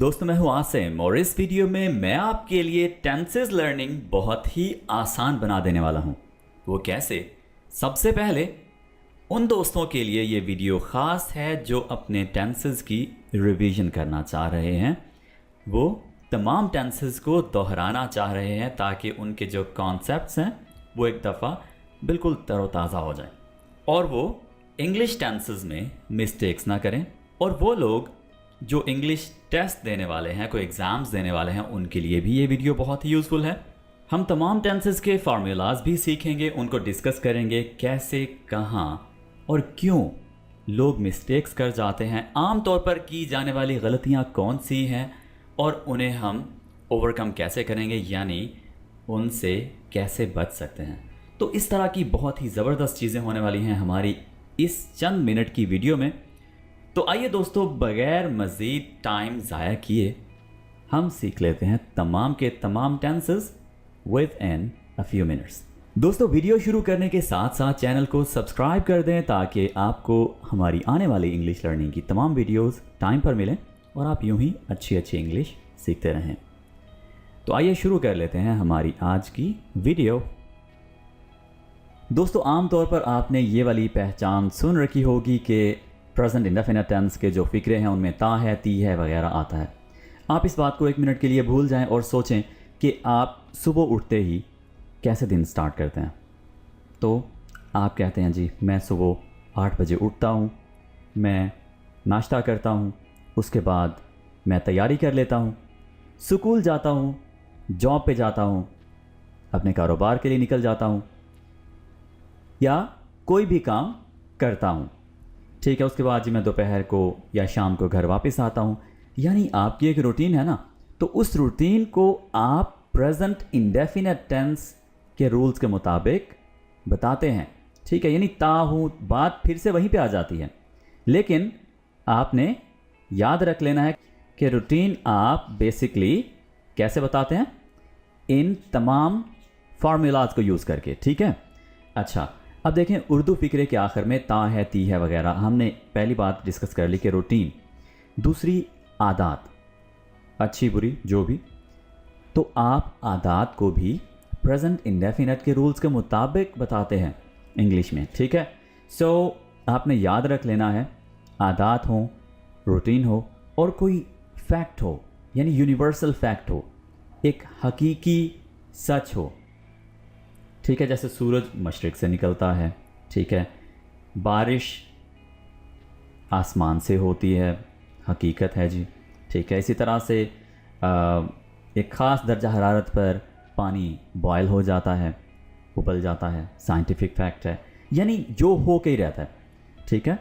दोस्तों मैं हूं आसिम और इस वीडियो में मैं आपके लिए टेंसेस लर्निंग बहुत ही आसान बना देने वाला हूं। वो कैसे? सबसे पहले उन दोस्तों के लिए ये वीडियो ख़ास है जो अपने टेंसेस की रिवीजन करना चाह रहे हैं, वो तमाम टेंसेस को दोहराना चाह रहे हैं ताकि उनके जो कॉन्सेप्ट्स हैं वो एक दफ़ा बिल्कुल तरोताज़ा हो जाए और वो इंग्लिश टेंसेस में मिस्टेक्स ना करें। और वो लोग जो इंग्लिश टेस्ट देने वाले हैं, कोई एग्ज़ाम्स देने वाले हैं, उनके लिए भी ये वीडियो बहुत ही यूज़फुल है। हम तमाम टेंसेस के फार्मूलाज भी सीखेंगे, उनको डिस्कस करेंगे कैसे, कहाँ और क्यों लोग मिस्टेक्स कर जाते हैं, आम तौर पर की जाने वाली गलतियाँ कौन सी हैं और उन्हें हम ओवरकम कैसे करेंगे, यानी उनसे कैसे बच सकते हैं। तो इस तरह की बहुत ही ज़बरदस्त चीज़ें होने वाली हैं हमारी इस चंद मिनट की वीडियो में। तो आइए दोस्तों, बगैर मज़ीद टाइम ज़ाया किए हम सीख लेते हैं तमाम के तमाम tenses with in a few minutes. दोस्तों वीडियो शुरू करने के साथ साथ चैनल को सब्सक्राइब कर दें ताकि आपको हमारी आने वाली इंग्लिश लर्निंग की तमाम वीडियोस टाइम पर मिलें और आप यूं ही अच्छी अच्छी इंग्लिश सीखते रहें। तो आइए शुरू कर लेते हैं हमारी आज की वीडियो। दोस्तों आमतौर पर आपने ये वाली पहचान सुन रखी होगी कि प्रेजेंट इंडेफिनिट टेंस के जो फ़िक्रे हैं उनमें ता है, ती है वगैरह आता है। आप इस बात को एक मिनट के लिए भूल जाएं और सोचें कि आप सुबह उठते ही कैसे दिन स्टार्ट करते हैं। तो आप कहते हैं जी मैं सुबह 8 बजे उठता हूँ, मैं नाश्ता करता हूँ, उसके बाद मैं तैयारी कर लेता हूँ, स्कूल जाता हूँ, जॉब पे जाता हूँ, अपने कारोबार के लिए निकल जाता हूँ या कोई भी काम करता हूँ। ठीक है, उसके बाद जी मैं दोपहर को या शाम को घर वापस आता हूँ। यानी आपकी एक रूटीन है ना, तो उस रूटीन को आप प्रेजेंट इंडेफिनिट टेंस के रूल्स के मुताबिक बताते हैं। ठीक है, यानी ता हूँ बात फिर से वहीं पे आ जाती है, लेकिन आपने याद रख लेना है कि रूटीन आप बेसिकली कैसे बताते हैं, इन तमाम फार्मूलाज को यूज़ करके। ठीक है, अच्छा अब देखें उर्दू फ़िक्रे के आखिर में ता है, ती है वगैरह हमने पहली बात डिस्कस कर ली कि रूटीन, दूसरी आदात, अच्छी बुरी जो भी। तो आप आदात को भी प्रेजेंट इंडेफिनिट के रूल्स के मुताबिक बताते हैं इंग्लिश में। ठीक है, सो आपने याद रख लेना है आदात हो, रूटीन हो और कोई फैक्ट हो, यानी यूनिवर्सल फैक्ट हो, एक हकीकी सच हो। ठीक है, जैसे सूरज मशरिक़ से निकलता है, ठीक है, बारिश आसमान से होती है, हकीकत है जी। ठीक है, इसी तरह से एक ख़ास दर्जा हरारत पर पानी बॉयल हो जाता है, उबल जाता है, साइंटिफिक फैक्ट है, यानी जो हो के ही रहता है। ठीक है,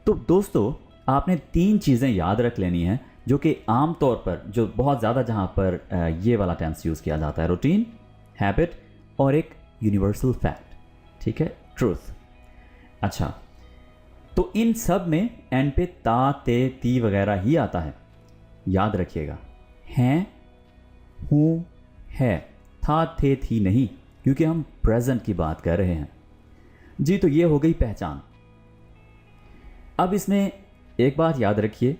तो दोस्तों आपने 3 चीज़ें याद रख लेनी हैं जो कि आम तौर पर जो बहुत ज़्यादा जहाँ पर ये वाला टेंस यूज़ किया जाता है, रूटीन, हैबिट और एक यूनिवर्सल फैक्ट। ठीक है, ट्रूथ। अच्छा, तो इन सब में एंड पे ता, ते, ती वगैरह ही आता है, याद रखिएगा। हैं, हूँ, है, था, थे, थी नहीं, क्योंकि हम प्रेजेंट की बात कर रहे हैं जी। तो ये हो गई पहचान। अब इसमें एक बात याद रखिए,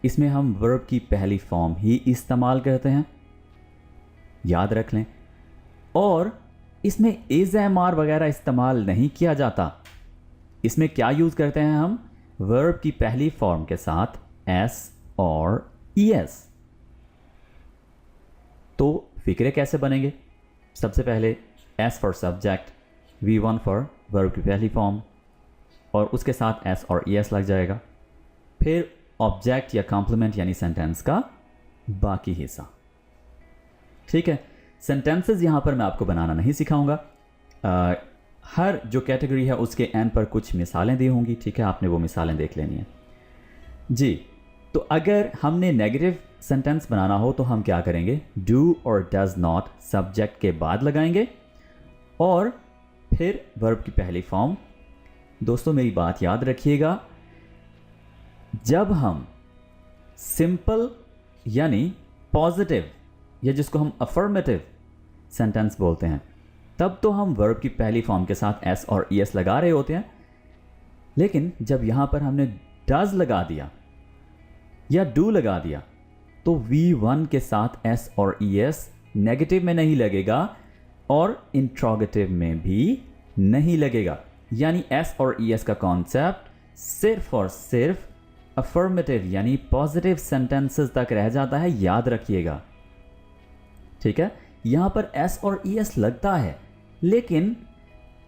इसमें हम वर्ब की पहली फॉर्म ही इस्तेमाल करते हैं, याद रख लें। और इसमें इज, एम, आर वगैरह इस्तेमाल नहीं किया जाता। इसमें क्या यूज़ करते हैं हम, वर्ब की पहली फॉर्म के साथ एस और ईएस। तो फिक्रे कैसे बनेंगे? सबसे पहले S for subject, V1 for verb की पहली फॉर्म और उसके साथ एस और ईएस लग जाएगा। फिर ऑब्जेक्ट या कॉम्प्लीमेंट यानी सेंटेंस का बाकी हिस्सा। ठीक है, सेंटेंसेस यहाँ पर मैं आपको बनाना नहीं सिखाऊंगा। हर जो कैटेगरी है उसके एंड पर कुछ मिसालें दी होंगी। ठीक है, आपने वो मिसालें देख लेनी है जी। तो अगर हमने नेगेटिव सेंटेंस बनाना हो तो हम क्या करेंगे, डू और डज नॉट सब्जेक्ट के बाद लगाएंगे और फिर वर्ब की पहली फॉर्म। दोस्तों मेरी बात याद रखिएगा, जब हम सिंपल यानी पॉजिटिव या जिसको हम अफर्मेटिव सेंटेंस बोलते हैं, तब तो हम वर्ब की पहली फॉर्म के साथ एस और ईएस लगा रहे होते हैं। लेकिन जब यहाँ पर हमने डज लगा दिया या डू लगा दिया तो V1 के साथ S और ES नेगेटिव में नहीं लगेगा और इंट्रोगेटिव में भी नहीं लगेगा। यानी S और ES का कॉन्सेप्ट सिर्फ और सिर्फ अफर्मेटिव यानी पॉजिटिव सेंटेंसेस तक रह जाता है, याद रखिएगा। ठीक है, यहां पर S और ES लगता है, लेकिन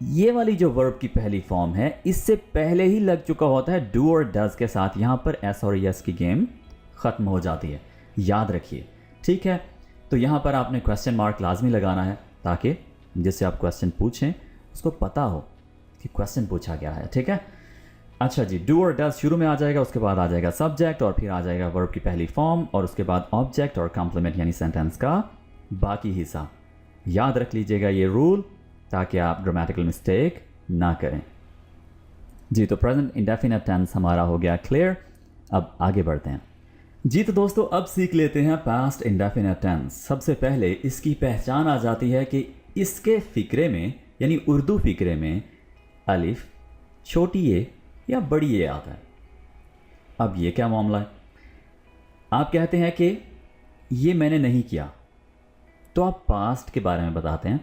ये वाली जो वर्ब की पहली फॉर्म है इससे पहले ही लग चुका होता है डू और डज के साथ। यहां पर S और ES की गेम खत्म हो जाती है, याद रखिए। ठीक है, तो यहां पर आपने क्वेश्चन मार्क लाजमी लगाना है ताकि जिससे आप क्वेश्चन पूछें उसको पता हो कि क्वेश्चन पूछा गया है। ठीक है, अच्छा जी, डू और डज शुरू में आ जाएगा, उसके बाद आ जाएगा सब्जेक्ट और फिर आ जाएगा वर्ब की पहली फॉर्म और उसके बाद ऑब्जेक्ट और कॉम्प्लीमेंट यानी सेंटेंस का बाकी हिस्सा। याद रख लीजिएगा ये रूल ताकि आप ग्रामेटिकल मिस्टेक ना करें। जी, तो प्रेजेंट इंडेफिनिट टेंस हमारा हो गया क्लियर। अब आगे बढ़ते हैं जी। तो दोस्तों अब सीख लेते हैं पास्ट इंडेफिनिट टेंस। सबसे पहले इसकी पहचान आ जाती है कि इसके फिक्रे में यानी उर्दू फिक्रे में अलिफ छोटी ए या बड़ी ए आता है। अब ये क्या मामला है? आप कहते हैं कि ये मैंने नहीं किया, तो आप पास्ट के बारे में बताते हैं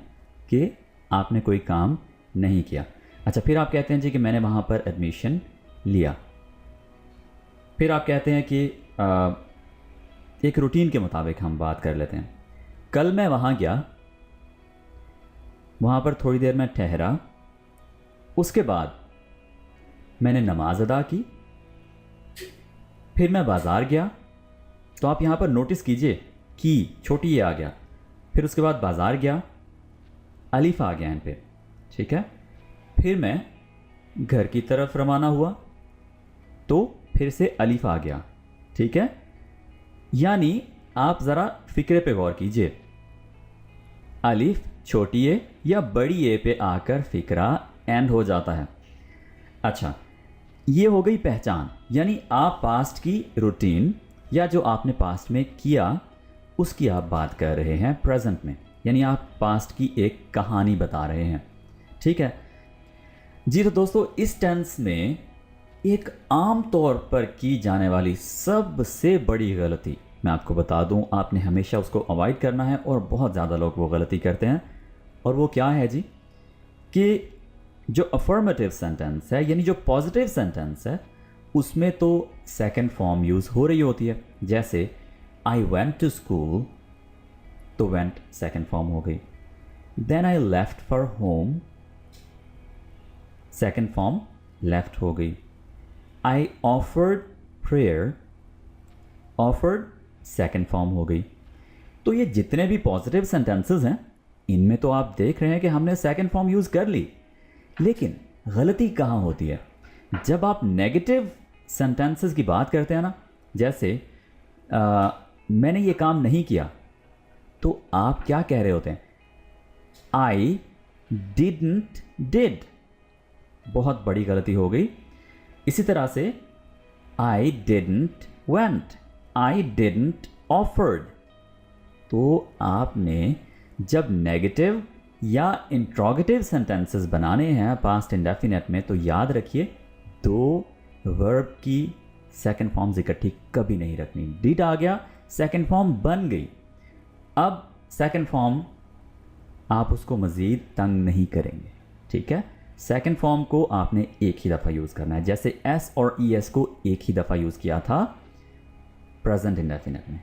कि आपने कोई काम नहीं किया। अच्छा, फिर आप कहते हैं जी कि मैंने वहाँ पर एडमिशन लिया। फिर आप कहते हैं कि एक रूटीन के मुताबिक हम बात कर लेते हैं। कल मैं वहाँ गया, वहाँ पर थोड़ी देर मैं ठहरा, उसके बाद मैंने नमाज अदा की, फिर मैं बाज़ार गया। तो आप यहाँ पर नोटिस कीजिए कि छोटी ये आ गया, फिर उसके बाद बाज़ार गया, अलिफ आ गया इन पे। ठीक है, फिर मैं घर की तरफ रवाना हुआ तो फिर से अलिफ आ गया। ठीक है, यानी आप ज़रा फ़िक्रे पे गौर कीजिए, अलिफ छोटी ए या बड़ी ए पे आकर फ़िक्रा एंड हो जाता है। अच्छा, ये हो गई पहचान, यानी आप पास्ट की रूटीन या जो आपने पास्ट में किया उसकी आप बात कर रहे हैं प्रेजेंट में, यानी आप पास्ट की एक कहानी बता रहे हैं। ठीक है जी। तो दोस्तों इस टेंस में एक आम तौर पर की जाने वाली सबसे बड़ी गलती मैं आपको बता दूं, आपने हमेशा उसको अवॉइड करना है और बहुत ज़्यादा लोग वो गलती करते हैं। और वो क्या है जी कि जो अफर्मेटिव सेंटेंस है यानी जो पॉजिटिव सेंटेंस है उसमें तो सेकंड फॉर्म यूज़ हो रही होती है। जैसे आई वेंट टू स्कूल, तो वेंट सेकंड फॉर्म हो गई। Then I left for home, second form left हो गई। I offered prayer, offered second form हो गई। तो ये जितने भी पॉजिटिव सेंटेंसेस हैं इनमें तो आप देख रहे हैं कि हमने सेकंड फॉर्म यूज़ कर ली, लेकिन गलती कहाँ होती है? जब आप नेगेटिव सेंटेंसेस की बात करते हैं ना, जैसे मैंने ये काम नहीं किया, तो आप क्या कह रहे होते हैं? आई डिडंट डिड, बहुत बड़ी गलती हो गई। इसी तरह से I didn't went, I didn't offered. तो आपने जब नेगेटिव या इंट्रोगेटिव सेंटेंसेस बनाने हैं पास्ट इंडेफिनिट में, तो याद रखिए दो वर्ब की सेकंड फॉर्म्स इकट्ठी कभी नहीं रखनी। डिड आ गया, सेकंड फॉर्म बन गई। अब सेकंड फॉर्म आप उसको मज़ीद तंग नहीं करेंगे। ठीक है, सेकंड फॉर्म को आपने एक ही दफ़ा यूज़ करना है। जैसे एस और ई एस को एक ही दफ़ा यूज़ किया था प्रेजेंट इंडेफिनिट में।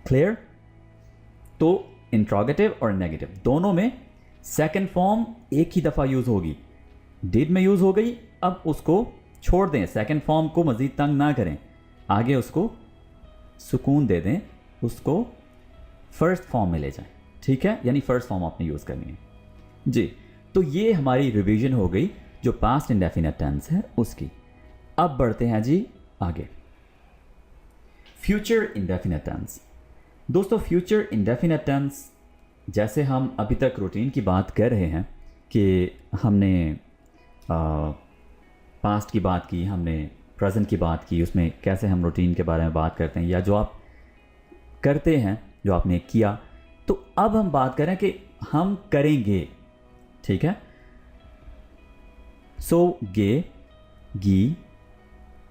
क्लियर? तो इंट्रोगेटिव और नेगेटिव दोनों में सेकंड फॉर्म एक ही दफ़ा यूज़ होगी। डिड में यूज़ हो गई, अब उसको छोड़ दें, सेकंड फॉर्म को मज़ीद तंग ना करें, आगे उसको सुकून दे दें, उसको फर्स्ट फॉर्म में ले जाएं। ठीक है, यानी फर्स्ट फॉर्म आपने यूज़ करनी है जी। तो ये हमारी रिवीजन हो गई जो पास्ट इंडेफिनिट टेंस है उसकी। अब बढ़ते हैं जी आगे, फ्यूचर इंडेफिनिट टेंस। दोस्तों फ्यूचर इंडेफिनिट टेंस, जैसे हम अभी तक रूटीन की बात कर रहे हैं कि हमने पास्ट की बात की, हमने प्रेजेंट की बात की, उसमें कैसे हम रूटीन के बारे में बात करते हैं या जो आप करते हैं, जो आपने किया। तो अब हम बात करें कि हम करेंगे। ठीक है, सो गे, गी,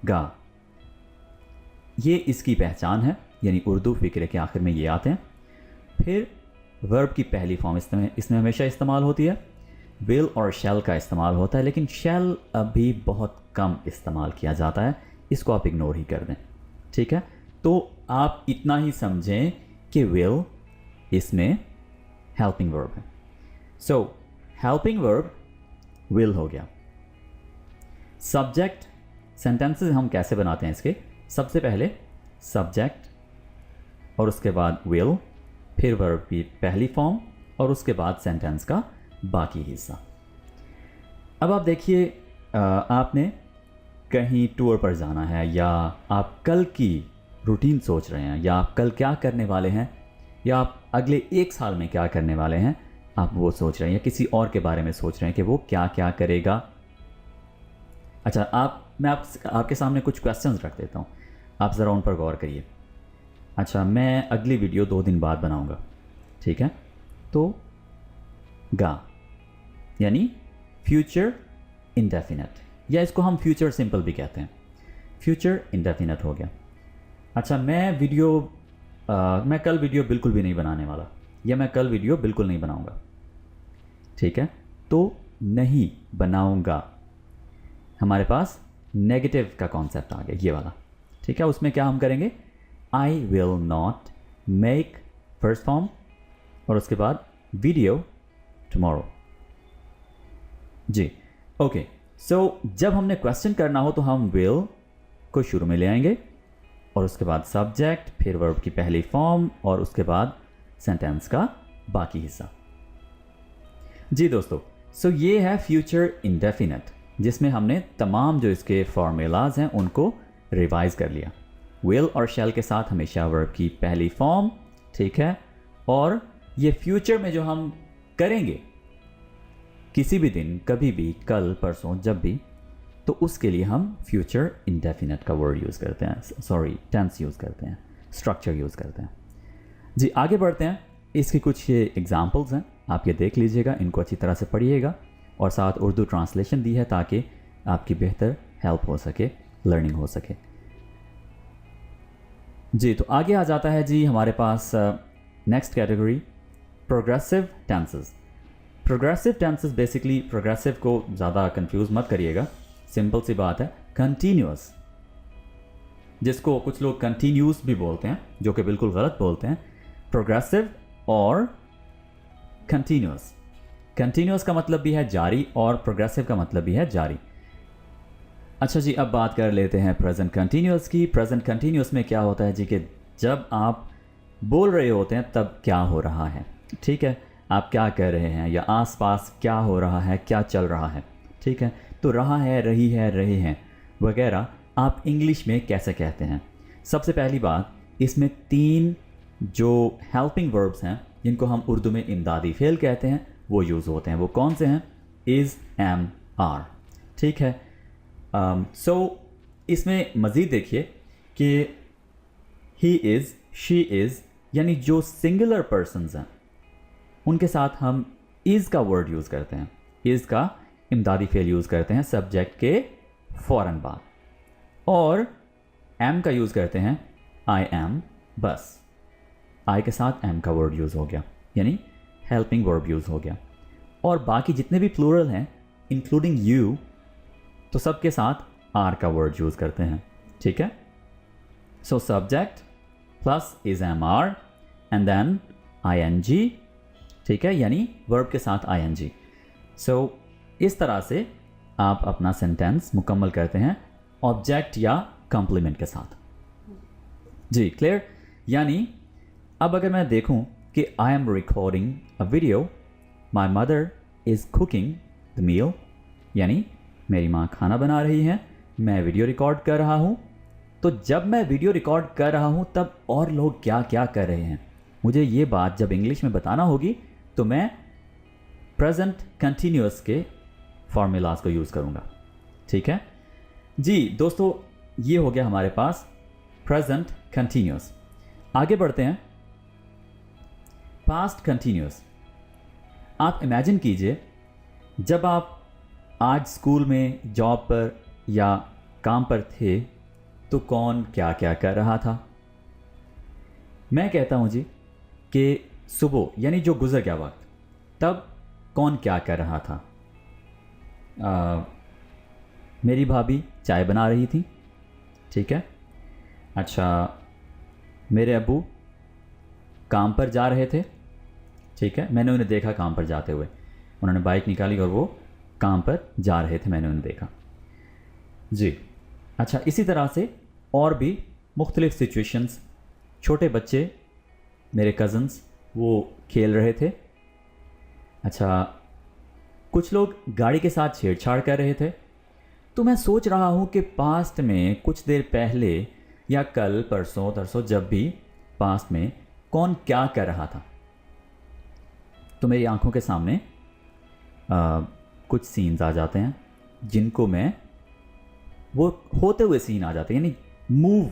गा, ये इसकी पहचान है। यानी उर्दू फ़िक्रे के आखिर में ये आते हैं। फिर वर्ब की पहली फॉर्म इसमें हमेशा इस्तेमाल होती है। विल और शैल का इस्तेमाल होता है, लेकिन शैल अभी बहुत कम इस्तेमाल किया जाता है, इसको आप इग्नोर ही कर दें, ठीक है। तो आप इतना ही समझें कि विल इसमें हेल्पिंग वर्ब है। सो हेल्पिंग वर्ब विल हो गया। सब्जेक्ट सेंटेंसेस हम कैसे बनाते हैं इसके, सबसे पहले सब्जेक्ट और उसके बाद विल, फिर वर्ब की पहली फॉर्म और उसके बाद सेंटेंस का बाकी हिस्सा। अब आप देखिए, आपने कहीं टूर पर जाना है, या आप कल की रूटीन सोच रहे हैं, या आप कल क्या करने वाले हैं, या आप अगले 1 साल में क्या करने वाले हैं, आप वो सोच रहे हैं, या किसी और के बारे में सोच रहे हैं कि वो क्या क्या करेगा। अच्छा, मैं आपके सामने कुछ क्वेश्चंस रख देता हूँ, आप ज़रा उन पर गौर करिए। अच्छा, मैं अगली वीडियो 2 दिन बाद बनाऊँगा, ठीक है। तो गा यानी फ्यूचर इंडेफिनेट, या इसको हम फ्यूचर सिंपल भी कहते हैं। फ्यूचर इंडेफिनेट हो गया। अच्छा, मैं कल वीडियो बिल्कुल भी नहीं बनाने वाला, या मैं कल वीडियो बिल्कुल नहीं बनाऊंगा, ठीक है। तो नहीं बनाऊंगा, हमारे पास नेगेटिव का कॉन्सेप्ट आ गया, ये वाला, ठीक है। उसमें क्या हम करेंगे, I will not make first form और उसके बाद वीडियो टुमारो। जी, ओके। सो जब हमने क्वेश्चन करना हो तो हम विल को शुरू में ले आएंगे और उसके बाद सब्जेक्ट, फिर वर्ब की पहली फॉर्म और उसके बाद सेंटेंस का बाकी हिस्सा। जी दोस्तों, सो ये है फ्यूचर इंडेफिनेट, जिसमें हमने तमाम जो इसके फॉर्मूलाज हैं उनको रिवाइज कर लिया। विल और शैल के साथ हमेशा वर्ब की पहली फॉर्म, ठीक है। और ये फ्यूचर में जो हम करेंगे किसी भी दिन, कभी भी, कल, परसों, जब भी, तो उसके लिए हम फ्यूचर इंडेफिनेट का वर्ड यूज़ करते हैं, सॉरी टेंस यूज़ करते हैं, स्ट्रक्चर यूज़ करते हैं। जी, आगे बढ़ते हैं। इसकी कुछ ये एग्जांपल्स हैं, आप ये देख लीजिएगा, इनको अच्छी तरह से पढ़िएगा और साथ उर्दू ट्रांसलेशन दी है ताकि आपकी बेहतर हेल्प हो सके, लर्निंग हो सके। जी, तो आगे आ जाता है जी हमारे पास next category, progressive tenses. Progressive tenses basically, progressive को ज़्यादा कंफ्यूज मत करिएगा, सिंपल सी बात है। कंटिन्यूअस, जिसको कुछ लोग कंटिन्यूस भी बोलते हैं, जो कि बिल्कुल गलत बोलते हैं। प्रोग्रेसिव और कंटिन्यूअस, कंटिन्यूअस का मतलब भी है जारी और प्रोग्रेसिव का मतलब भी है जारी। अच्छा जी, अब बात कर लेते हैं प्रेजेंट कंटिन्यूअस की। प्रेजेंट कंटिन्यूअस में क्या होता है जी कि जब आप बोल रहे होते हैं तब क्या हो रहा है, ठीक है, आप क्या कर रहे हैं या आसपास क्या हो रहा है, क्या चल रहा है, ठीक है। तो रहा है, रही है, रहे हैं वगैरह आप इंग्लिश में कैसे कहते हैं। सबसे पहली बात, इसमें 3 जो हेल्पिंग वर्ब्स हैं जिनको हम उर्दू में इमदादी फ़ेल कहते हैं वो यूज़ होते हैं। वो कौन से हैं, इज़, एम, आर, ठीक है। सो इसमें मज़ीद देखिए कि ही इज़, शी इज़, यानी जो सिंगुलर पर्सन्स हैं उनके साथ हम इज़ का वर्ड यूज़ करते हैं, इज़ का इमदादी फ़ेल यूज़ करते हैं सब्जेक्ट के फ़ौरन बाद, और एम का यूज़ करते हैं आई एम, बस आई के साथ एम का वर्ड यूज़ हो गया, यानी हेल्पिंग वर्ब यूज़ हो गया। और बाकी जितने भी प्लूरल हैं इंक्लूडिंग यू, तो सबके साथ आर का वर्ड यूज़ करते हैं, ठीक है। So subject plus is am are and then I N G, ठीक है, यानी वर्ब के साथ आई एन जी। सो इस तरह से आप अपना सेंटेंस मुकम्मल करते हैं ऑब्जेक्ट या कॉम्प्लीमेंट के साथ। जी, क्लियर। यानी अब अगर मैं देखूं कि I am recording a video, my mother is cooking the meal, यानी मेरी माँ खाना बना रही हैं, मैं वीडियो रिकॉर्ड कर रहा हूँ। तो जब मैं वीडियो रिकॉर्ड कर रहा हूँ तब और लोग क्या क्या कर रहे हैं, मुझे ये बात जब इंग्लिश में बताना होगी तो मैं प्रेजेंट कंटिन्यूअस के फॉर्मूलाज को यूज़ करूँगा, ठीक है जी। दोस्तों, ये हो गया हमारे पास प्रेजेंट कंटिन्यूअस। आगे बढ़ते हैं, पास्ट कंटिन्यूअस। आप इमेजिन कीजिए जब आप आज स्कूल में, जॉब पर या काम पर थे तो कौन क्या क्या कर रहा था। मैं कहता हूँ जी कि सुबह यानी जो गुजर गया वक्त, तब कौन क्या कर रहा था? मेरी भाभी चाय बना रही थी, ठीक है। अच्छा, मेरे अब्बू काम पर जा रहे थे, ठीक है। मैंने उन्हें देखा काम पर जाते हुए, उन्होंने बाइक निकाली और वो काम पर जा रहे थे, मैंने उन्हें देखा जी। अच्छा, इसी तरह से और भी मुख्तलिफ़ सिचुएशंस। छोटे बच्चे, मेरे कज़न्स, वो खेल रहे थे। अच्छा, कुछ लोग गाड़ी के साथ छेड़छाड़ कर रहे थे। तो मैं सोच रहा हूँ कि पास्ट में कुछ देर पहले या कल परसों तरसों जब भी पास्ट में कौन क्या कर रहा था, तो मेरी आंखों के सामने कुछ सीन्स आ जाते हैं जिनको मैं, वो होते हुए सीन आ जाते हैं यानी मूव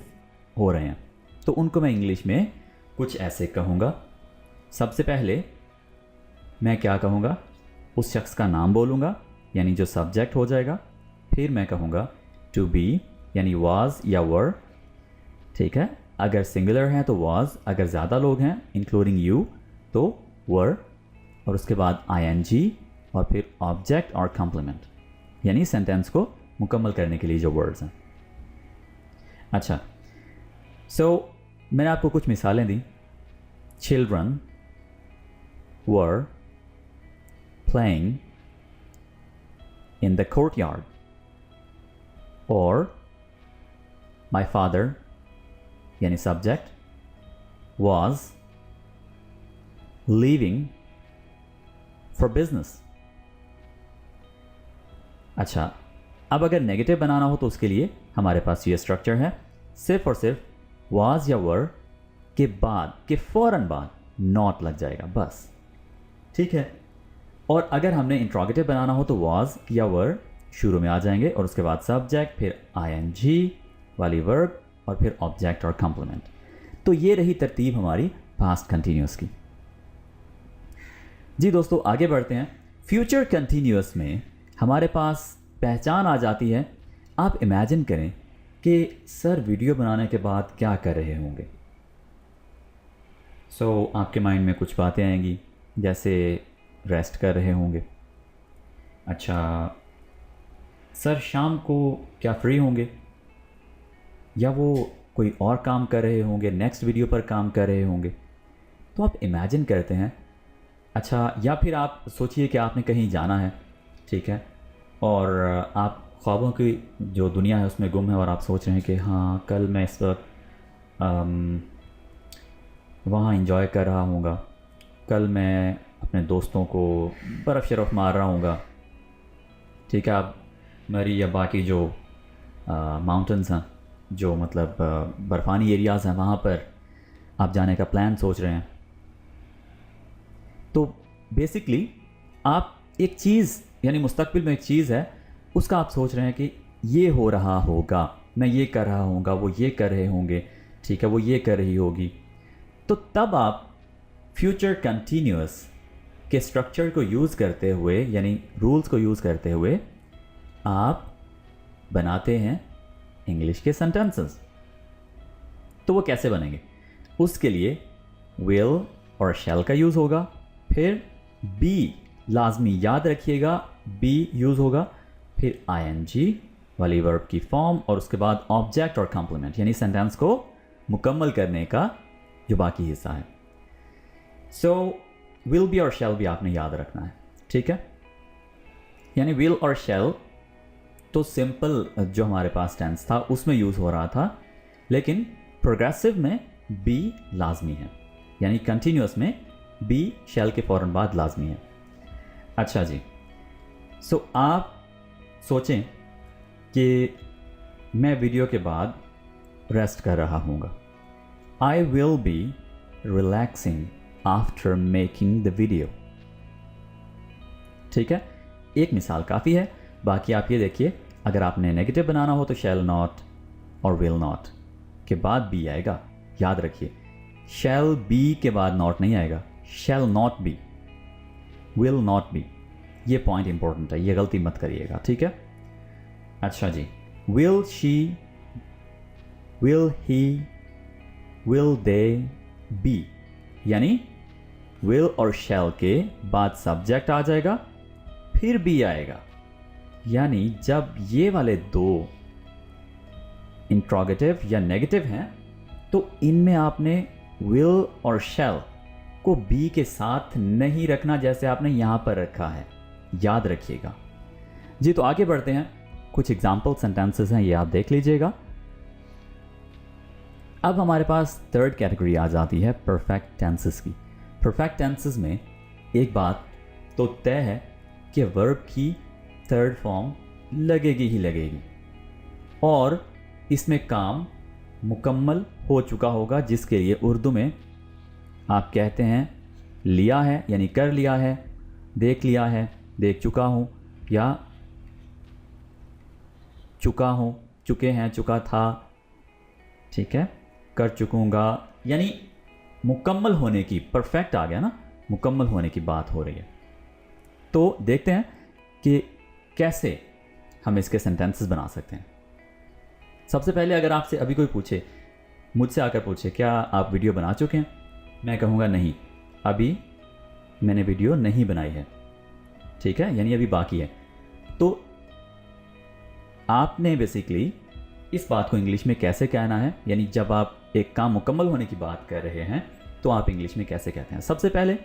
हो रहे हैं, तो उनको मैं इंग्लिश में कुछ ऐसे कहूँगा। सबसे पहले मैं क्या कहूँगा, उस शख्स का नाम बोलूँगा यानी जो सब्जेक्ट हो जाएगा। फिर मैं कहूँगा टू बी यानी वाज या वर, ठीक है। अगर सिंगुलर है तो वाज, अगर ज़्यादा लोग हैं इंक्लूडिंग यू तो वर, और उसके बाद आईएनजी और फिर ऑब्जेक्ट और कॉम्प्लीमेंट यानी सेंटेंस को मुकम्मल करने के लिए जो वर्ड्स हैं। अच्छा, सो मैंने आपको कुछ मिसालें दी। Children were playing in the courtyard, और माई फादर यानी subject was leaving for business। अच्छा, अब अगर नेगेटिव बनाना हो तो उसके लिए हमारे पास ये स्ट्रक्चर है, सिर्फ और सिर्फ was या were के बाद, के फ़ौरन बाद not लग जाएगा बस, ठीक है। और अगर हमने इंट्रोगेटिव बनाना हो तो was या were शुरू में आ जाएंगे और उसके बाद सब्जेक्ट, फिर ing वाली वर्ब और फिर ऑब्जेक्ट और कॉम्प्लीमेंट। तो ये रही तरतीब हमारी पास्ट कंटिन्यूस की। जी दोस्तों, आगे बढ़ते हैं। फ्यूचर कंटिन्यूस में हमारे पास पहचान आ जाती है। आप इमेजिन करें कि सर वीडियो बनाने के बाद क्या कर रहे होंगे। सो आपके माइंड में कुछ बातें आएंगी, जैसे रेस्ट कर रहे होंगे। अच्छा, सर शाम को क्या फ्री होंगे, या वो कोई और काम कर रहे होंगे, नेक्स्ट वीडियो पर काम कर रहे होंगे। तो आप इमेजिन करते हैं। अच्छा, या फिर आप सोचिए कि आपने कहीं जाना है, ठीक है, और आप ख्वाबों की जो दुनिया है उसमें गुम है और आप सोच रहे हैं कि हाँ कल मैं इस वक्त वहाँ इंजॉय कर रहा हूँगा, कल मैं अपने दोस्तों को बर्फ़ शरफ़ मार रहा हूँगा, ठीक है। आप मरी या बाकी जो माउंटेन्स हैं, जो मतलब बर्फ़ानी एरियाज़ हैं, वहाँ पर आप जाने का प्लान सोच रहे हैं। तो बेसिकली आप एक चीज़ यानी मुस्तकबिल में एक चीज़ है, उसका आप सोच रहे हैं कि ये हो रहा होगा, मैं ये कर रहा हूँगा, वो ये कर रहे होंगे, ठीक है, वो ये कर रही होगी। तो तब आप फ्यूचर कंटिन्यूअस के स्ट्रक्चर को यूज़ करते हुए यानी रूल्स को यूज़ करते हुए आप बनाते हैं इंग्लिश के सेंटेंसेस। तो वो कैसे बनेंगे? उसके लिए विल और शैल का यूज़ होगा, फिर बी लाजमी याद रखिएगा, बी यूज़ होगा, फिर आईएनजी वाली वर्ब की फॉर्म, और उसके बाद ऑब्जेक्ट और कॉम्प्लीमेंट यानी सेंटेंस को मुकम्मल करने का जो बाकी हिस्सा है। सो विल बी और शैल भी आपने याद रखना है, ठीक है। यानी विल और शैल तो सिंपल जो हमारे पास टेंस था उसमें यूज़ हो रहा था, लेकिन प्रोग्रेसिव में बी लाजमी है, यानी कंटिन्यूअस में बी शैल के फ़ौरन बाद लाजमी है। अच्छा जी, सो आप सोचें कि मैं वीडियो के बाद रेस्ट कर रहा हूँगा। I will be relaxing after making the video, ठीक है। एक मिसाल काफ़ी है, बाकी आप ये देखिए, अगर आपने नेगेटिव बनाना हो तो शैल नॉट और विल नॉट के बाद बी आएगा, याद रखिए। शैल बी के बाद नॉट नहीं आएगा, shall not be, will not be. ये पॉइंट इंपॉर्टेंट है, ये गलती मत करिएगा, ठीक है। अच्छा जी, will she, will he, will they, be, यानी विल और शैल के बाद सब्जेक्ट आ जाएगा, फिर बी आएगा। यानी जब ये वाले दो इंट्रोगेटिव या नेगेटिव हैं तो इनमें आपने विल और शैल को बी के साथ नहीं रखना जैसे आपने यहां पर रखा है, याद रखिएगा जी। तो आगे बढ़ते हैं, कुछ एग्जाम्पल सेंटेंसेस हैं, ये आप देख लीजिएगा। अब हमारे पास थर्ड कैटेगरी आ जाती है परफेक्ट टेंसेस की। परफेक्ट टेंसेस में एक बात तो तय है कि वर्ब की थर्ड फॉर्म लगेगी ही लगेगी और इसमें काम मुकम्मल हो चुका होगा, जिसके लिए उर्दू में आप कहते हैं लिया है, यानी कर लिया है, देख लिया है, देख चुका हूँ, या चुका हूँ, चुके हैं, चुका था, ठीक है, कर चुकूँगा, यानी मुकम्मल होने की, परफेक्ट आ गया ना, मुकम्मल होने की बात हो रही है। तो देखते हैं कि कैसे हम इसके सेंटेंसेस बना सकते हैं। सबसे पहले अगर आपसे अभी कोई पूछे, मुझसे आकर पूछे क्या आप वीडियो बना चुके हैं, मैं कहूँगा नहीं, अभी मैंने वीडियो नहीं बनाई है, ठीक है, यानी अभी बाकी है। तो आपने बेसिकली इस बात को इंग्लिश में कैसे कहना है, यानी जब आप एक काम मुकम्मल होने की बात कर रहे हैं तो आप इंग्लिश में कैसे कहते हैं। सबसे पहले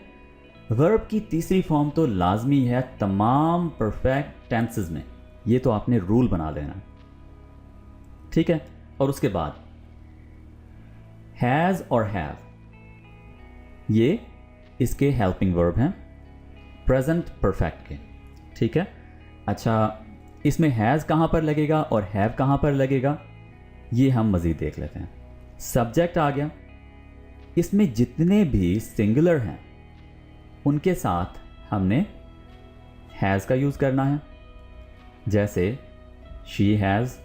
वर्ब की तीसरी फॉर्म तो लाजमी है तमाम परफेक्ट टेंसेस में, ये तो आपने रूल बना लेना है, ठीक है। और उसके बाद हैज़ और हैव, ये इसके हेल्पिंग वर्ब हैं प्रेजेंट परफेक्ट के, ठीक है। अच्छा, इसमें हैज़ कहाँ पर लगेगा और हैव कहाँ पर लगेगा, ये हम मज़ीद देख लेते हैं। सब्जेक्ट आ गया, इसमें जितने भी सिंगुलर हैं उनके साथ हमने हैज़ का यूज़ करना है, जैसे she has,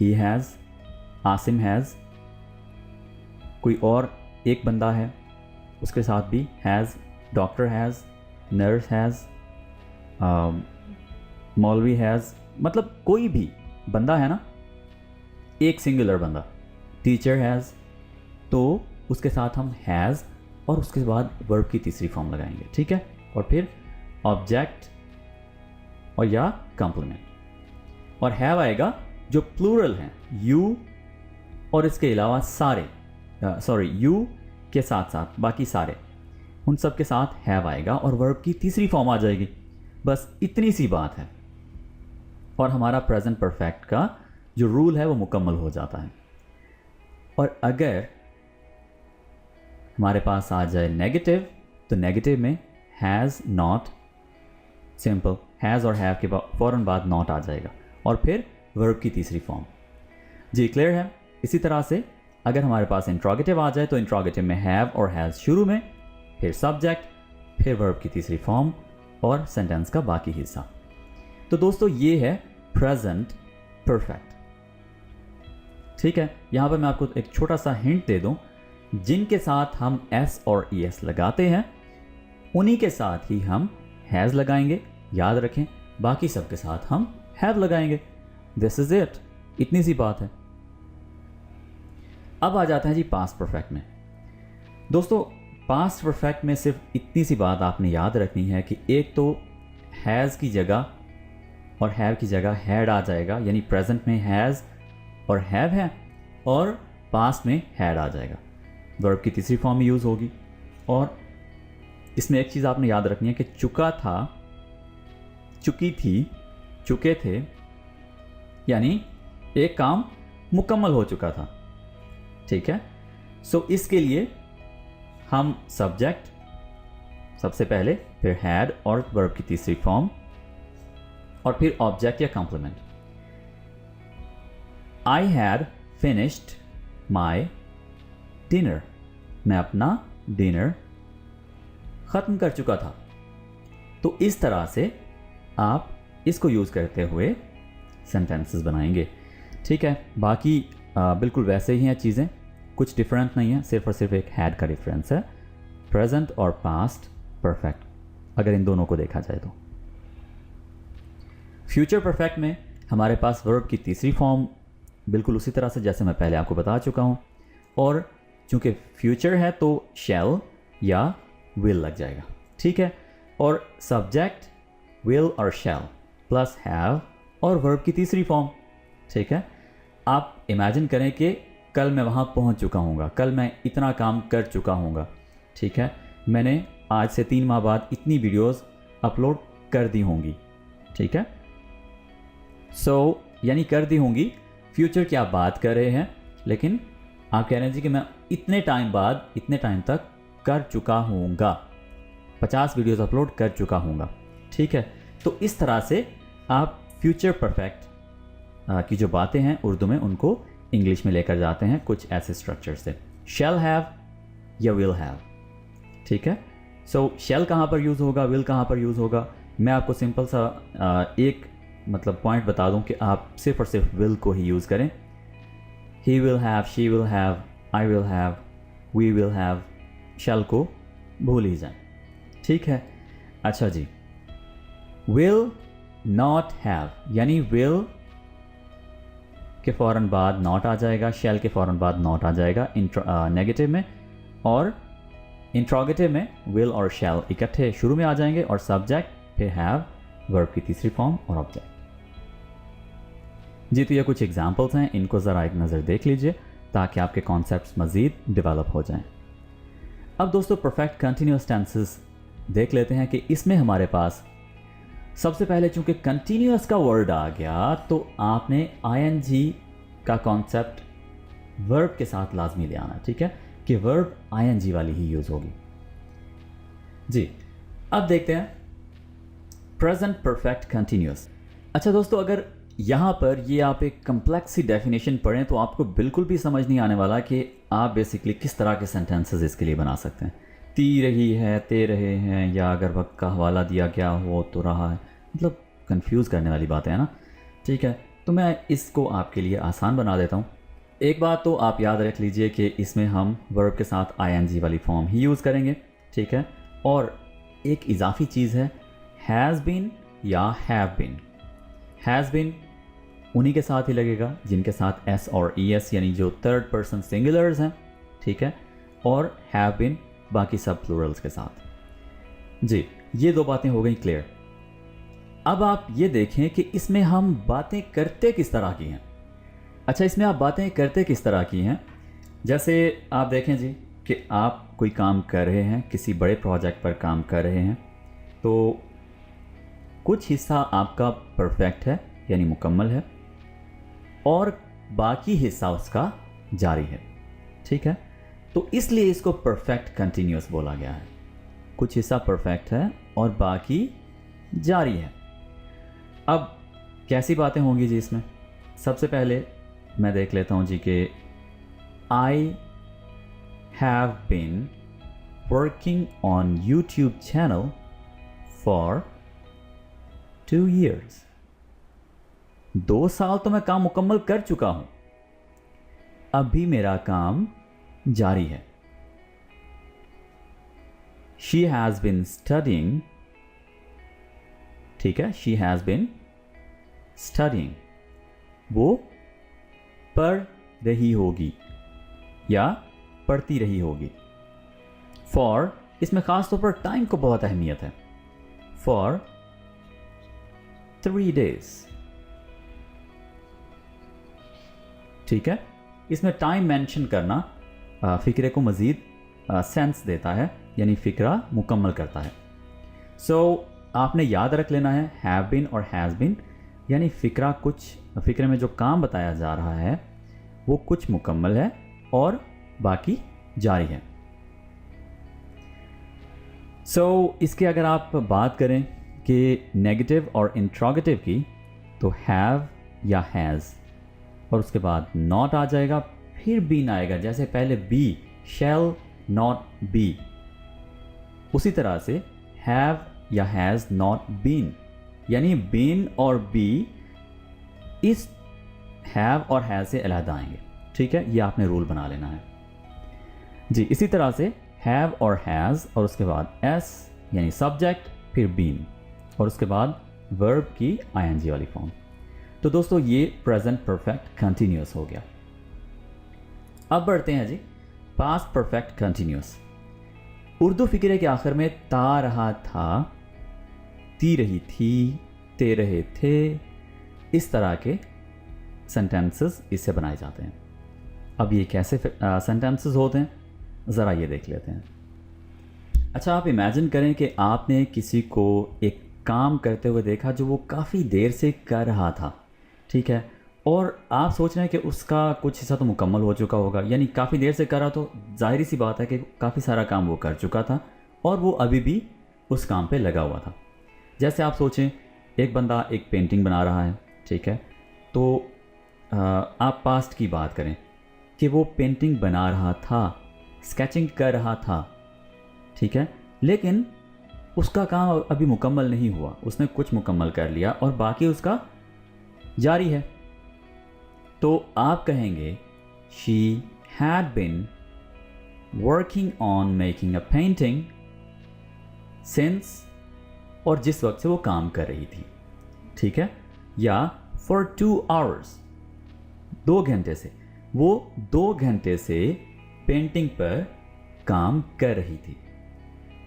he has, Asim has, कोई और एक बंदा है उसके साथ भी has, doctor has, nurse has, मौलवी हैज़, मतलब कोई भी बंदा है ना, एक सिंगुलर बंदा, टीचर हैज़, तो उसके साथ हम हैज़ और उसके बाद वर्ब की तीसरी फॉर्म लगाएंगे, ठीक है। और फिर ऑब्जेक्ट और या कॉम्प्लीमेंट, और हैव आएगा जो प्लूरल हैं, यू और इसके अलावा सारे, यू के साथ साथ बाकी सारे, उन सब के साथ हैव आएगा और वर्ब की तीसरी फॉर्म आ जाएगी। बस इतनी सी बात है और हमारा प्रेजेंट परफेक्ट का जो रूल है वो मुकम्मल हो जाता है। और अगर हमारे पास आ जाए नेगेटिव, तो नेगेटिव में हैज़, नॉट, सिंपल हैज़ और हैव के फ़ौरन बाद नॉट आ जाएगा और फिर वर्ब की तीसरी फॉर्म। जी क्लियर है। इसी तरह से अगर हमारे पास इंट्रोगेटिव आ जाए तो इंट्रोगेटिव में हैव और हैज़ शुरू में, फिर सब्जेक्ट, फिर वर्ब की तीसरी फॉर्म और सेंटेंस का बाकी हिस्सा। तो दोस्तों ये है प्रेजेंट परफेक्ट, ठीक है। यहाँ पर मैं आपको एक छोटा सा हिंट दे दूँ, जिनके साथ हम एस और ई एस लगाते हैं उन्हीं के साथ ही हम हैज़ लगाएंगे, याद रखें, बाकी सब के साथ हम हैव लगाएंगे। दिस इज इट, इतनी सी बात है। अब आ जाता है जी पास्ट परफेक्ट में। दोस्तों पास्ट परफेक्ट में सिर्फ इतनी सी बात आपने याद रखनी है कि एक तो हैज़ की जगह और हैव की जगह हैड आ जाएगा, यानी प्रेजेंट में हैज़ और हैव है और पास्ट में हैड आ जाएगा, वर्ब की तीसरी फॉर्म में यूज़ होगी। और इसमें एक चीज़ आपने याद रखनी है कि चुका था, चुकी थी, चुके थे, यानी एक काम मुकम्मल हो चुका था, ठीक है। सो इसके लिए हम सब्जेक्ट सबसे पहले, फिर हैड और वर्ब की तीसरी फॉर्म और फिर ऑब्जेक्ट या complement. I had finished my dinner, मैं अपना डिनर ख़त्म कर चुका था। तो इस तरह से आप इसको यूज़ करते हुए सेंटेंसेस बनाएंगे, ठीक है। बाकी बिल्कुल वैसे ही हैं चीज़ें, कुछ डिफरेंट नहीं है, सिर्फ और सिर्फ एक हैड का डिफरेंस है, प्रेजेंट और पास्ट परफेक्ट अगर इन दोनों को देखा जाए तो। फ्यूचर परफेक्ट में हमारे पास वर्ब की तीसरी फॉर्म बिल्कुल उसी तरह से जैसे मैं पहले आपको बता चुका हूँ, और चूँकि फ्यूचर है तो शैल या विल लग जाएगा, ठीक है। और सब्जेक्ट विल और शैल प्लस हैव और वर्ब की तीसरी फॉर्म, ठीक है। आप इमेजिन करें कि कल मैं वहाँ पहुँच चुका हूँगा, कल मैं इतना काम कर चुका हूँगा, ठीक है। मैंने आज से 3 माह बाद इतनी वीडियोस अपलोड कर दी होंगी, ठीक है। सो यानी कर दी होंगी, फ्यूचर की आप बात कर रहे हैं, लेकिन आप कह रहे हैं जी कि मैं इतने टाइम बाद इतने टाइम तक कर चुका हूँगा, 50 वीडियोस अपलोड कर चुका हूँगा, ठीक है। तो इस तरह से आप फ्यूचर परफेक्ट की जो बातें हैं उर्दू में उनको इंग्लिश में लेकर जाते हैं कुछ ऐसे स्ट्रक्चर से, शैल हैव या विल हैव, ठीक है। सो शैल कहाँ पर यूज़ होगा, विल कहाँ पर यूज़ होगा, मैं आपको सिंपल सा एक मतलब पॉइंट बता दूं कि आप सिर्फ और सिर्फ विल को ही यूज़ करें। He will have, she will have, I will have, we will have, shall को भूल ही जाएं, ठीक है। अच्छा जी, विल नॉट हैव यानी विल के फ़ौरन बाद नॉट आ जाएगा, शैल के फ़ौरन बाद नॉट आ जाएगा नेगेटिव में, और इंट्रोगेटिव में विल और शैल इकट्ठे शुरू में आ जाएंगे और सब्जेक्ट फिर हैव, वर्ब की तीसरी फॉर्म और ऑब्जेक्ट। जी, तो ये कुछ एग्जाम्पल्स हैं, इनको ज़रा एक नज़र देख लीजिए ताकि आपके कॉन्सेप्ट्स मज़ीद डेवलप हो जाएं। अब दोस्तों परफेक्ट कंटिन्यूस टेंसेस देख लेते हैं कि इसमें हमारे पास सबसे पहले चूंकि कंटिन्यूस का वर्ड आ गया तो आपने आईएनजी का कॉन्सेप्ट वर्ब के साथ लाजमी ले आना, ठीक है, कि वर्ब आईएनजी वाली ही यूज़ होगी। जी, अब देखते हैं प्रेजेंट परफेक्ट कंटिन्यूस। अच्छा दोस्तों, अगर यहाँ पर ये आप एक कम्प्लेक्स सी डेफिनेशन पढ़ें तो आपको बिल्कुल भी समझ नहीं आने वाला कि आप बेसिकली किस तरह के सेंटेंसेस इसके लिए बना सकते हैं। ती रही है, ते रहे हैं, या अगर वक्त का हवाला दिया गया हो तो रहा है, मतलब कंफ्यूज करने वाली बात है ना, ठीक है। तो मैं इसको आपके लिए आसान बना देता हूँ। एक बात तो आप याद रख लीजिए कि इसमें हम वर्ब के साथ आईएनजी वाली फॉर्म ही यूज़ करेंगे, ठीक है। और एक इजाफी चीज़ है हैज़ बीन या हैव बीन। हैज़ बीन उन्हीं के साथ ही लगेगा जिनके साथ एस और ई एस यानी जो थर्ड पर्सन सिंगुलर्स हैं, ठीक है, और हैव बीन बाकी सब प्लूरल्स के साथ। जी, ये दो बातें हो गई क्लियर। अब आप ये देखें कि इसमें हम बातें करते किस तरह की हैं। अच्छा, इसमें आप बातें करते किस तरह की हैं, जैसे आप देखें जी कि आप कोई काम कर रहे हैं, किसी बड़े प्रोजेक्ट पर काम कर रहे हैं, तो कुछ हिस्सा आपका परफेक्ट है यानी मुकम्मल है और बाकी हिस्सा उसका जारी है, ठीक है। तो इसलिए इसको परफेक्ट कंटिन्यूस बोला गया है। कुछ हिस्सा परफेक्ट है और बाकी जारी है। अब कैसी बातें होंगी जी इसमें? सबसे पहले मैं देख लेता हूं जी कि I have been working on YouTube channel for 2 years। 2 साल तो मैं काम मुकम्मल कर चुका हूं, अभी मेरा काम जारी है। शी हैज बिन स्टडिंग, ठीक है, शी हैज बिन स्टडिंग, वो पढ़ रही होगी या पढ़ती रही होगी। फॉर, इसमें खास तौर पर टाइम को बहुत अहमियत है। फॉर 3 days, ठीक है। इसमें टाइम मेंशन करना फ़िक्रे को मज़ीद सेंस देता है, यानी फ़िक्रा मुकम्मल करता है। सो आपने याद रख लेना है हैव बीन और हैज़ बीन, यानी फ़िक्रा कुछ, फ़िक्रे में जो काम बताया जा रहा है वो कुछ मुकम्मल है और बाकी जारी है। सो इसके अगर आप बात करें कि नेगेटिव और इंट्रोगेटिव की, तो हैव या हैज़ और उसके बाद नॉट आ जाएगा, फिर बीन आएगा, जैसे पहले बी, शैल नॉट बी, उसी तरह से हैव या हैज़ नॉट बीन, यानी बीन और बी इस हैव और हैज़ से अलहदा आएंगे, ठीक है। ये आपने रूल बना लेना है जी। इसी तरह से हैव और हैज़ और उसके बाद एस यानी सब्जेक्ट, फिर बीन और उसके बाद वर्ब की आईएनजी वाली फॉर्म। तो दोस्तों ये प्रेजेंट परफेक्ट कंटिन्यूअस हो गया। अब बढ़ते हैं जी पास्ट परफेक्ट कंटिन्यूस। उर्दू फिक्रे के आखिर में ता रहा था, ती रही थी, ते रहे थे, इस तरह के सेंटेंसेस इससे बनाए जाते हैं। अब ये कैसे सेंटेंसेस होते हैं, ज़रा ये देख लेते हैं। अच्छा, आप इमेजिन करें कि आपने किसी को एक काम करते हुए देखा जो वो काफ़ी देर से कर रहा था, ठीक है, और आप सोच रहे हैं कि उसका कुछ हिस्सा तो मुकम्मल हो चुका होगा, यानी काफ़ी देर से कर रहा, तो जाहिर सी बात है कि काफ़ी सारा काम वो कर चुका था और वो अभी भी उस काम पे लगा हुआ था। जैसे आप सोचें, एक बंदा एक पेंटिंग बना रहा है, ठीक है, तो आप पास्ट की बात करें कि वो पेंटिंग बना रहा था, स्केचिंग कर रहा था, ठीक है, लेकिन उसका काम अभी मुकम्मल नहीं हुआ, उसने कुछ मुकम्मल कर लिया और बाकी उसका जारी है। तो आप कहेंगे she had been working on making a painting since, और जिस वक्त से वो काम कर रही थी, ठीक है, या फॉर 2 hours, 2 घंटे से, वो 2 घंटे से पेंटिंग पर काम कर रही थी,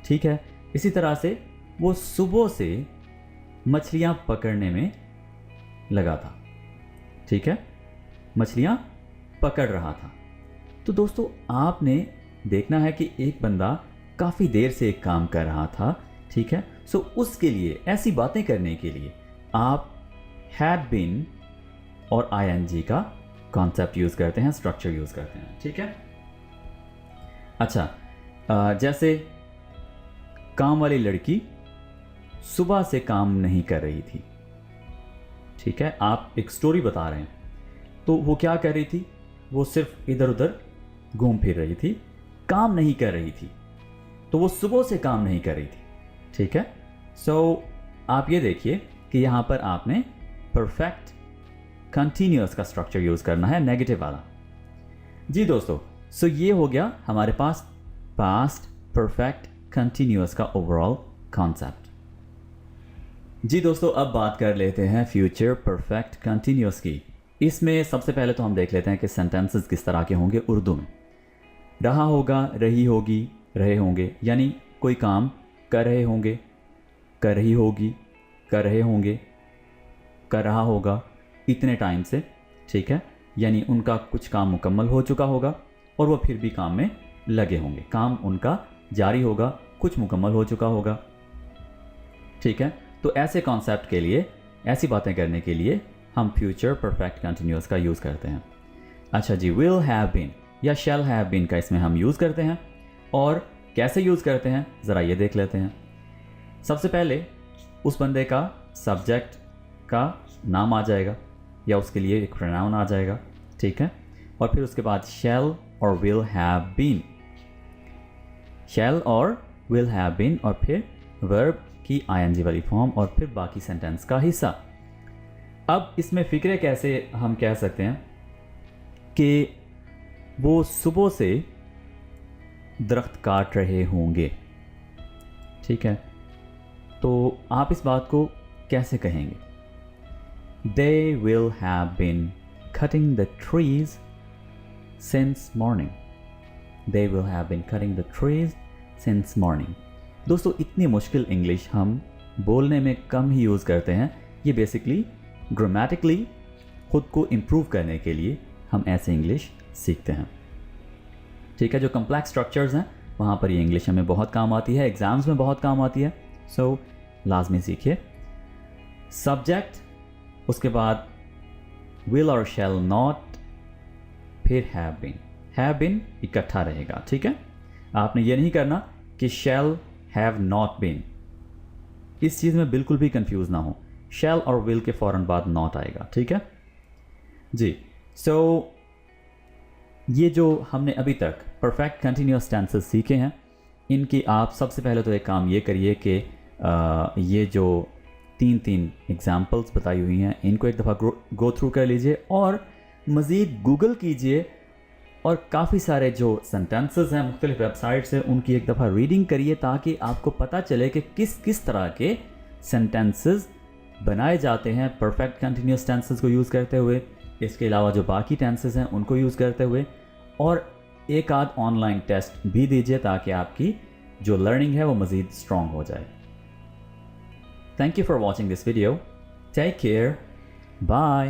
ठीक है। इसी तरह से वो सुबह से मछलियां पकड़ने में लगा था, ठीक है, मछलियां पकड़ रहा था। तो दोस्तों, आपने देखना है कि एक बंदा काफ़ी देर से एक काम कर रहा था, ठीक है, सो उसके लिए, ऐसी बातें करने के लिए आप हैड बीन और आईएनजी का कॉन्सेप्ट यूज़ करते हैं, स्ट्रक्चर यूज़ करते हैं, ठीक है। अच्छा, जैसे काम वाली लड़की सुबह से काम नहीं कर रही थी, ठीक है, आप एक स्टोरी बता रहे हैं, तो वो क्या कर रही थी, वो सिर्फ इधर उधर घूम फिर रही थी, काम नहीं कर रही थी, तो वो सुबह से काम नहीं कर रही थी, ठीक है। सो आप ये देखिए कि यहाँ पर आपने परफेक्ट कंटिन्यूअस का स्ट्रक्चर यूज़ करना है, नेगेटिव वाला। जी दोस्तों, सो ये हो गया हमारे पास पास्ट परफेक्ट कंटिन्यूअस का ओवरऑल कॉन्सेप्ट। जी दोस्तों, अब बात कर लेते हैं फ्यूचर परफेक्ट कंटिन्यूअस की। इसमें सबसे पहले तो हम देख लेते हैं कि सेंटेंसेस किस तरह के होंगे उर्दू में। रहा होगा, रही होगी, रहे होंगे, यानी कोई काम कर रहे होंगे, कर रही होगी, कर रहे होंगे, कर रहा होगा इतने टाइम से, ठीक है, यानी उनका कुछ काम मुकम्मल हो चुका होगा और वो फिर भी काम में लगे होंगे, काम उनका जारी होगा, कुछ मुकम्मल हो चुका होगा, ठीक है। तो ऐसे कॉन्सेप्ट के लिए, ऐसी बातें करने के लिए हम फ्यूचर परफेक्ट कंटिन्यूअस का यूज़ करते हैं। अच्छा जी, विल हैव बीन या शैल हैव बीन का इसमें हम यूज़ करते हैं, और कैसे यूज़ करते हैं ज़रा ये देख लेते हैं। सबसे पहले उस बंदे का सब्जेक्ट का नाम आ जाएगा या उसके लिए एक प्रोनाउन आ जाएगा, ठीक है, और फिर उसके बाद शैल और विल हैव बीन, शैल और विल हैव बीन, और फिर वर्ब की आईएनजी वाली फॉर्म, और फिर बाकी सेंटेंस का हिस्सा। अब इसमें फ़िक्रे कैसे हम कह सकते हैं कि वो सुबह से दरख्त काट रहे होंगे, ठीक है, तो आप इस बात को कैसे कहेंगे? They will have been cutting the trees since morning. They will have been cutting the trees since morning. दोस्तों, इतनी मुश्किल इंग्लिश हम बोलने में कम ही यूज़ करते हैं। ये बेसिकली ग्रामेटिकली खुद को इम्प्रूव करने के लिए हम ऐसे इंग्लिश सीखते हैं, ठीक है। जो कम्प्लेक्स स्ट्रक्चर्स हैं वहाँ पर ये इंग्लिश हमें बहुत काम आती है, एग्ज़ाम्स में बहुत काम आती है, सो लाजमी सीखिए। सब्जेक्ट, उसके बाद विल और शैल नॉट, फिर हैव बीन इकट्ठा रहेगा, ठीक है। आपने ये नहीं करना कि शैल हैव नॉट बीन, इस चीज़ में बिल्कुल भी कंफ्यूज ना हो, शैल और विल के फ़ौरन बाद नॉट आएगा, ठीक है जी। सो ये जो हमने अभी तक परफेक्ट कंटिन्यूअस टेंसेस सीखे हैं, इनकी आप सबसे पहले तो एक काम ये करिए कि ये जो 3 एग्जाम्पल्स बताई हुई हैं इनको एक दफ़ा गो थ्रू कर लीजिए, और मज़ीद गूगल कीजिए, और काफ़ी सारे जो सेंटेंसेस हैं मुख्तलिफ वेबसाइट से उनकी एक दफ़ा रीडिंग करिए, ताकि आपको पता चले कि किस किस तरह के सेंटेंसेस बनाए जाते हैं परफेक्ट कंटिन्यूअस टेंसेस को यूज़ करते हुए, इसके अलावा जो बाकी टेंसेस हैं उनको यूज़ करते हुए, और एक आध ऑनलाइन टेस्ट भी दीजिए ताकि आपकी जो लर्निंग है वो मज़ीद स्ट्रॉन्ग हो जाए। Thank you for watching this video. Take care. Bye.